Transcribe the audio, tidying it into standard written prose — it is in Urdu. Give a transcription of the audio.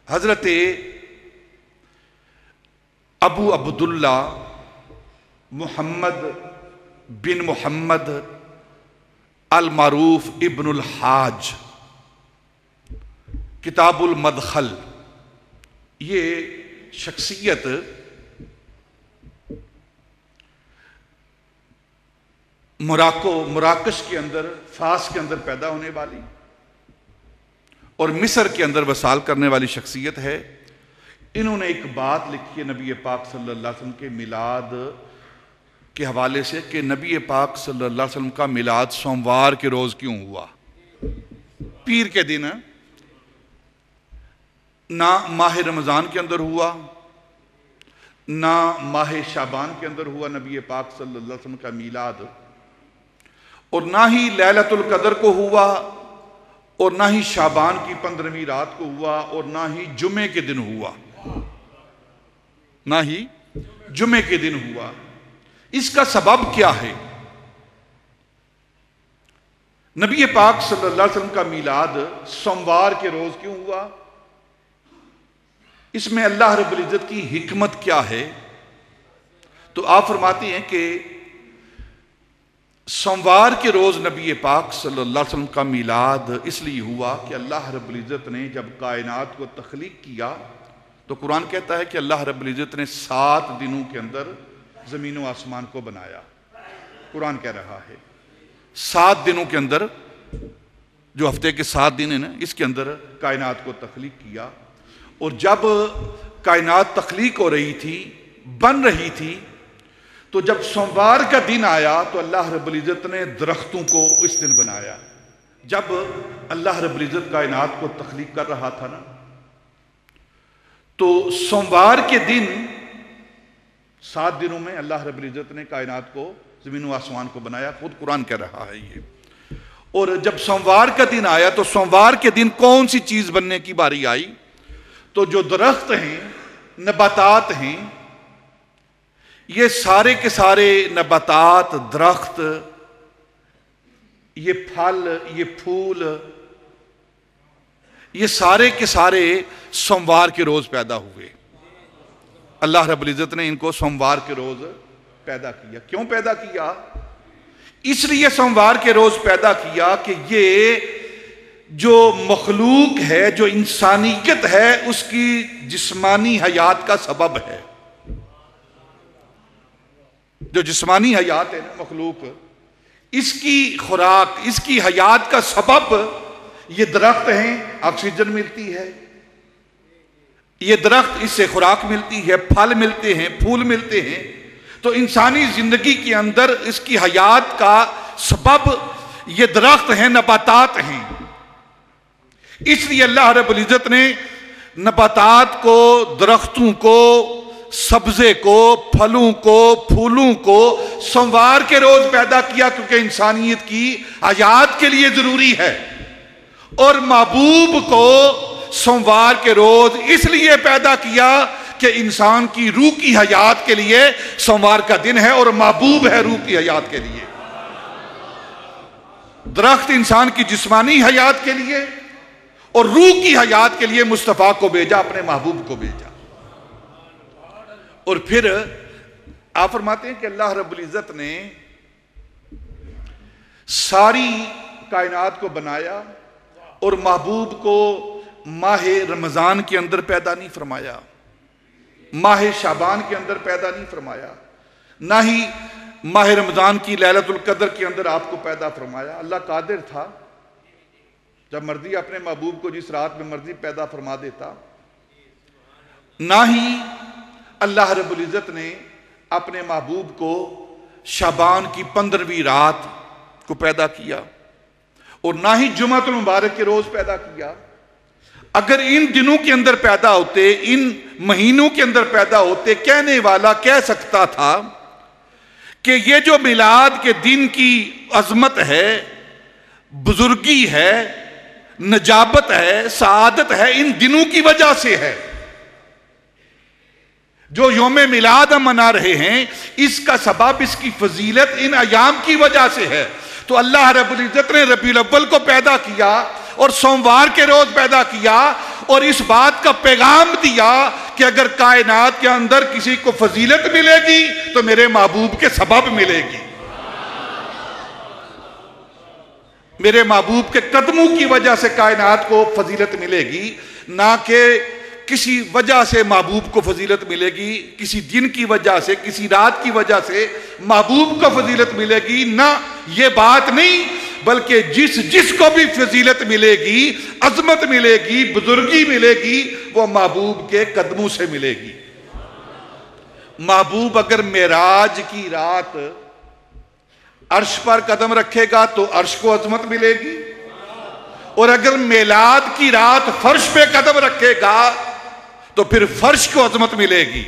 حضرت ابو عبداللہ محمد بن محمد المعروف ابن الحاج کتاب المدخل، یہ شخصیت مراکش کے اندر، فاس کے اندر پیدا ہونے والی اور مصر کے اندر وصال کرنے والی شخصیت ہے۔ انہوں نے ایک بات لکھی ہے نبی پاک صلی اللہ علیہ وسلم کے میلاد کے حوالے سے کہ نبی پاک صلی اللہ علیہ وسلم کا میلاد سوموار کے روز کیوں ہوا؟ پیر کے دن، نہ ماہ رمضان کے اندر ہوا، نہ ماہ شعبان کے اندر ہوا نبی پاک صلی اللہ علیہ وسلم کا میلاد، اور نہ ہی لیلۃ القدر کو ہوا، اور نہ ہی شعبان کی 15ویں رات کو ہوا، اور نہ ہی جمعے کے دن ہوا، نہ ہی جمعے کے دن ہوا۔ اس کا سبب کیا ہے؟ نبی پاک صلی اللہ علیہ وسلم کا میلاد سوموار کے روز کیوں ہوا؟ اس میں اللہ رب العزت کی حکمت کیا ہے؟ تو آپ فرماتے ہیں کہ سوموار کے روز نبی پاک صلی اللہ علیہ وسلم کا میلاد اس لیے ہوا کہ اللہ رب العزت نے جب کائنات کو تخلیق کیا تو قرآن کہتا ہے کہ اللہ رب العزت نے 7 دنوں کے اندر زمین و آسمان کو بنایا۔ قرآن کہہ رہا ہے 7 دنوں کے اندر، جو ہفتے کے 7 دن ہیں نا، اس کے اندر کائنات کو تخلیق کیا۔ اور جب کائنات تخلیق ہو رہی تھی، بن رہی تھی، تو جب سوموار کا دن آیا تو اللہ رب العزت نے درختوں کو اس دن بنایا۔ جب اللہ رب العزت کائنات کو تخلیق کر رہا تھا نا، تو سوموار کے دن 7 دنوں میں اللہ رب العزت نے کائنات کو، زمین و آسمان کو بنایا، خود قرآن کہہ رہا ہے یہ۔ اور جب سوموار کا دن آیا تو سوموار کے دن کون سی چیز بننے کی باری آئی؟ تو جو درخت ہیں، نباتات ہیں، یہ سارے کے سارے نباتات، درخت، یہ پھل، یہ پھول، یہ سارے کے سارے سوموار کے روز پیدا ہوئے۔ اللہ رب العزت نے ان کو سوموار کے روز پیدا کیا۔ کیوں پیدا کیا؟ اس لیے سوموار کے روز پیدا کیا کہ یہ جو مخلوق ہے، جو انسانیت ہے، اس کی جسمانی حیات کا سبب ہے۔ جو جسمانی حیات ہے نا، مخلوق، اس کی خوراک، اس کی حیات کا سبب یہ درخت ہیں، آکسیجن ملتی ہے، یہ درخت، اس سے خوراک ملتی ہے، پھل ملتے ہیں، پھول ملتے ہیں۔ تو انسانی زندگی کے اندر اس کی حیات کا سبب یہ درخت ہیں، نباتات ہیں۔ اس لیے اللہ رب العزت نے نباتات کو، درختوں کو، سبزے کو، پھلوں کو، پھولوں کو سوموار کے روز پیدا کیا، کیونکہ انسانیت کی حیات کے لیے ضروری ہے۔ اور محبوب کو سوموار کے روز اس لیے پیدا کیا کہ انسان کی روح کی حیات کے لیے سوموار کا دن ہے، اور محبوب ہے روح کی حیات کے لیے۔ درخت انسان کی جسمانی حیات کے لیے، اور روح کی حیات کے لیے مصطفیٰ کو بھیجا، اپنے محبوب کو بھیجا۔ اور پھر آپ فرماتے ہیں کہ اللہ رب العزت نے ساری کائنات کو بنایا، اور محبوب کو ماہ رمضان کے اندر پیدا نہیں فرمایا، ماہ شعبان کے اندر پیدا نہیں فرمایا، نہ ہی ماہ رمضان کی لیلۃ القدر کے اندر آپ کو پیدا فرمایا۔ اللہ قادر تھا، جب مرضی اپنے محبوب کو جس رات میں مرضی پیدا فرما دیتا۔ نہ ہی اللہ رب العزت نے اپنے محبوب کو شعبان کی 15ویں رات کو پیدا کیا، اور نہ ہی جمعۃ المبارک کے روز پیدا کیا۔ اگر ان دنوں کے اندر پیدا ہوتے، ان مہینوں کے اندر پیدا ہوتے، کہنے والا کہہ سکتا تھا کہ یہ جو میلاد کے دن کی عظمت ہے، بزرگی ہے، نجابت ہے، سعادت ہے، ان دنوں کی وجہ سے ہے۔ جو یوم میلاد ہم منا رہے ہیں، اس کا سبب، اس کی فضیلت ان ایام کی وجہ سے ہے۔ تو اللہ رب العزت نے ربیع الاول کو پیدا کیا اور سوموار کے روز پیدا کیا، اور اس بات کا پیغام دیا کہ اگر کائنات کے اندر کسی کو فضیلت ملے گی تو میرے محبوب کے سبب ملے گی، میرے محبوب کے قدموں کی وجہ سے کائنات کو فضیلت ملے گی، نہ کہ کسی وجہ سے محبوب کو فضیلت ملے گی، کسی دن کی وجہ سے، کسی رات کی وجہ سے محبوب کو فضیلت ملے گی، نہ یہ بات نہیں، بلکہ جس کو بھی فضیلت ملے گی، عظمت ملے گی، بزرگی ملے گی، وہ محبوب کے قدموں سے ملے گی۔ محبوب اگر معراج کی رات عرش پر قدم رکھے گا تو عرش کو عظمت ملے گی، اور اگر میلاد کی رات فرش پہ قدم رکھے گا تو پھر فرش کو عظمت ملے گی۔